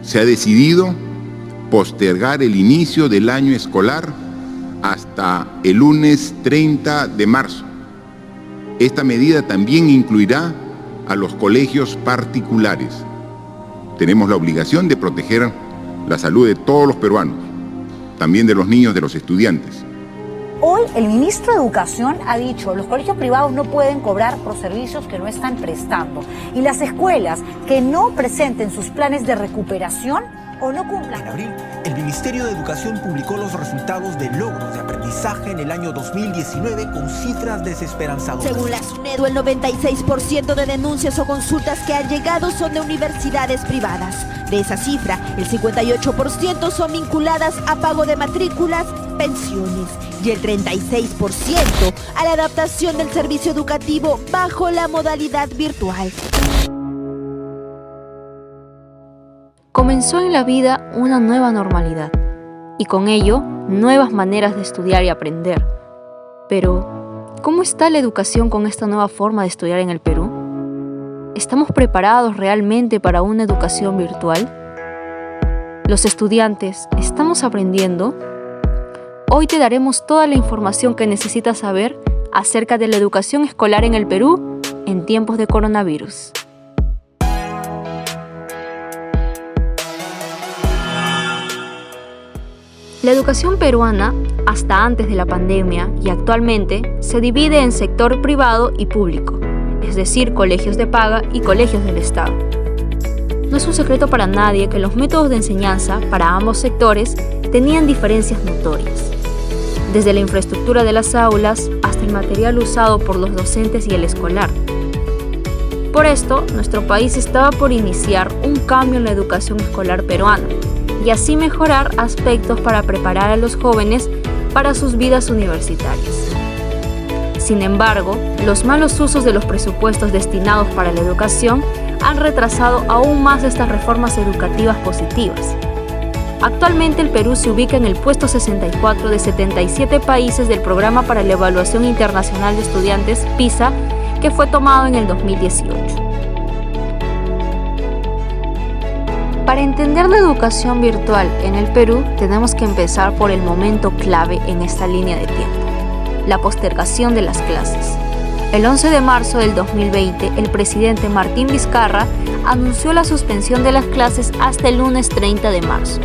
se ha decidido postergar el inicio del año escolar hasta el lunes 30 de marzo. Esta medida también incluirá a los colegios particulares. Tenemos la obligación de proteger la salud de todos los peruanos, también de los niños, de los estudiantes. Hoy el ministro de Educación ha dicho que los colegios privados no pueden cobrar por servicios que no están prestando y las escuelas que no presenten sus planes de recuperación o no cumplan. En abril, el Ministerio de Educación publicó los resultados de logros de aprendizaje en el año 2019 con cifras desesperanzadoras. Según la SUNEDU, el 96% de denuncias o consultas que han llegado son de universidades privadas. De esa cifra, el 58% son vinculadas a pago de matrículas, pensiones y el 36% a la adaptación del servicio educativo bajo la modalidad virtual. Comenzó en la vida una nueva normalidad y con ello nuevas maneras de estudiar y aprender. Pero, ¿cómo está la educación con esta nueva forma de estudiar en el Perú? ¿Estamos preparados realmente para una educación virtual? ¿Los estudiantes estamos aprendiendo? Hoy te daremos toda la información que necesitas saber acerca de la educación escolar en el Perú en tiempos de coronavirus. La educación peruana, hasta antes de la pandemia y actualmente, se divide en sector privado y público, es decir, colegios de paga y colegios del Estado. No es un secreto para nadie que los métodos de enseñanza para ambos sectores tenían diferencias notorias, desde la infraestructura de las aulas hasta el material usado por los docentes y el escolar. Por esto, nuestro país estaba por iniciar un cambio en la educación escolar peruana, y así mejorar aspectos para preparar a los jóvenes para sus vidas universitarias. Sin embargo, los malos usos de los presupuestos destinados para la educación han retrasado aún más estas reformas educativas positivas. Actualmente el Perú se ubica en el puesto 64 de 77 países del Programa para la Evaluación Internacional de Estudiantes PISA, que fue tomado en el 2018. Para entender la educación virtual en el Perú, tenemos que empezar por el momento clave en esta línea de tiempo, la postergación de las clases. El 11 de marzo del 2020, el presidente Martín Vizcarra anunció la suspensión de las clases hasta el lunes 30 de marzo.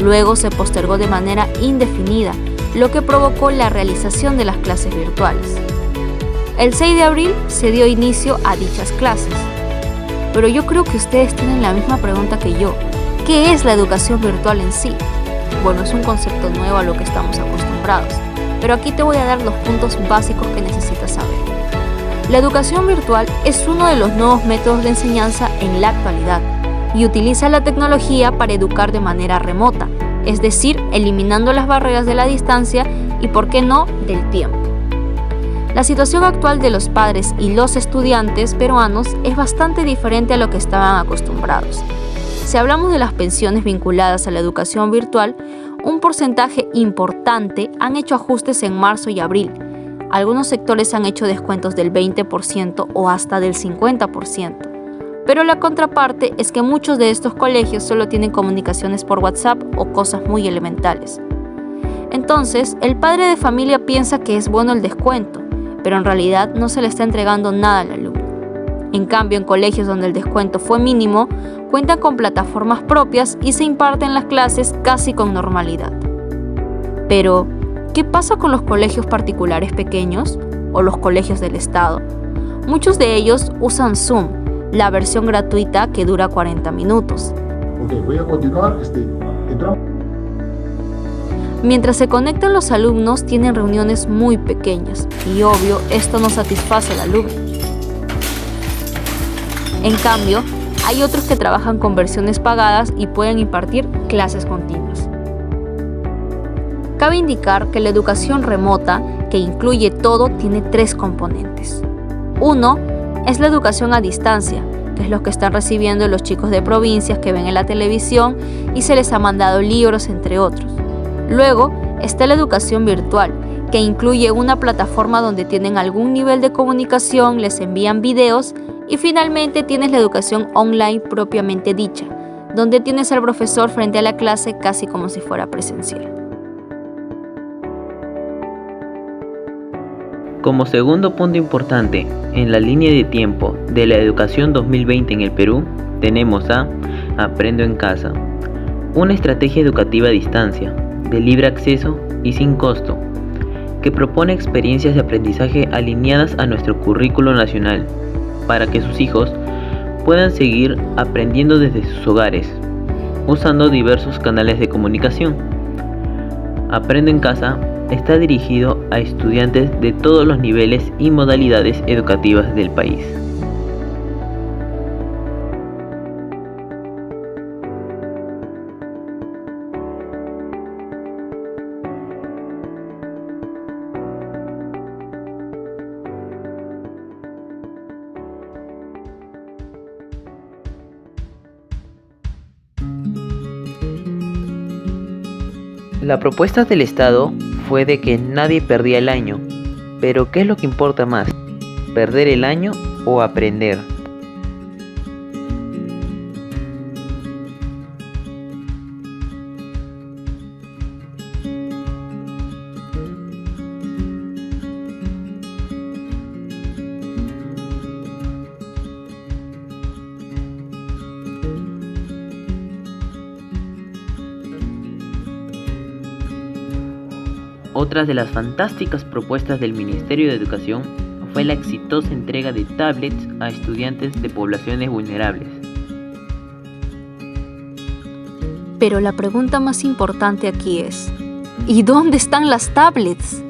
Luego se postergó de manera indefinida, lo que provocó la realización de las clases virtuales. El 6 de abril se dio inicio a dichas clases. Pero yo creo que ustedes tienen la misma pregunta que yo. ¿Qué es la educación virtual en sí? Bueno, es un concepto nuevo a lo que estamos acostumbrados, pero aquí te voy a dar los puntos básicos que necesitas saber. La educación virtual es uno de los nuevos métodos de enseñanza en la actualidad y utiliza la tecnología para educar de manera remota, es decir, eliminando las barreras de la distancia y, ¿por qué no?, del tiempo. La situación actual de los padres y los estudiantes peruanos es bastante diferente a lo que estaban acostumbrados. Si hablamos de las pensiones vinculadas a la educación virtual, un porcentaje importante han hecho ajustes en marzo y abril. Algunos sectores han hecho descuentos del 20% o hasta del 50%. Pero la contraparte es que muchos de estos colegios solo tienen comunicaciones por WhatsApp o cosas muy elementales. Entonces, el padre de familia piensa que es bueno el descuento, pero en realidad no se le está entregando nada al alumno. En cambio, en colegios donde el descuento fue mínimo, cuentan con plataformas propias y se imparten las clases casi con normalidad. Pero, ¿qué pasa con los colegios particulares pequeños o los colegios del Estado? Muchos de ellos usan Zoom, la versión gratuita que dura 40 minutos. Voy a continuar. Mientras se conectan los alumnos, tienen reuniones muy pequeñas y obvio, esto no satisface al alumno. En cambio, hay otros que trabajan con versiones pagadas y pueden impartir clases continuas. Cabe indicar que la educación remota, que incluye todo, tiene 3 componentes. Uno es la educación a distancia, que es lo que están recibiendo los chicos de provincias que ven en la televisión y se les ha mandado libros, entre otros. Luego está la educación virtual, que incluye una plataforma donde tienen algún nivel de comunicación, les envían videos y finalmente tienes la educación online propiamente dicha, donde tienes al profesor frente a la clase casi como si fuera presencial. Como segundo punto importante en la línea de tiempo de la educación 2020 en el Perú, tenemos a Aprendo en Casa, una estrategia educativa a distancia, de libre acceso y sin costo, que propone experiencias de aprendizaje alineadas a nuestro currículo nacional, para que sus hijos puedan seguir aprendiendo desde sus hogares, usando diversos canales de comunicación. Aprendo en Casa está dirigido a estudiantes de todos los niveles y modalidades educativas del país. La propuesta del Estado fue de que nadie perdía el año, pero ¿qué es lo que importa más? ¿Perder el año o aprender? Otra de las fantásticas propuestas del Ministerio de Educación fue la exitosa entrega de tablets a estudiantes de poblaciones vulnerables. Pero la pregunta más importante aquí es, ¿y dónde están las tablets?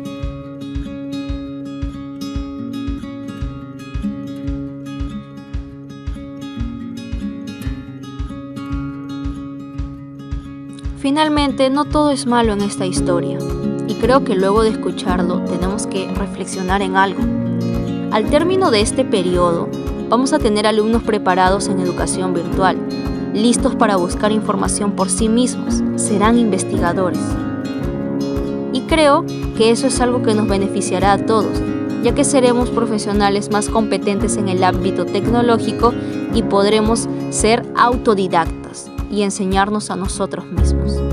Finalmente, no todo es malo en esta historia. Y creo que luego de escucharlo tenemos que reflexionar en algo. Al término de este periodo, vamos a tener alumnos preparados en educación virtual, listos para buscar información por sí mismos, serán investigadores. Y creo que eso es algo que nos beneficiará a todos, ya que seremos profesionales más competentes en el ámbito tecnológico y podremos ser autodidactas y enseñarnos a nosotros mismos.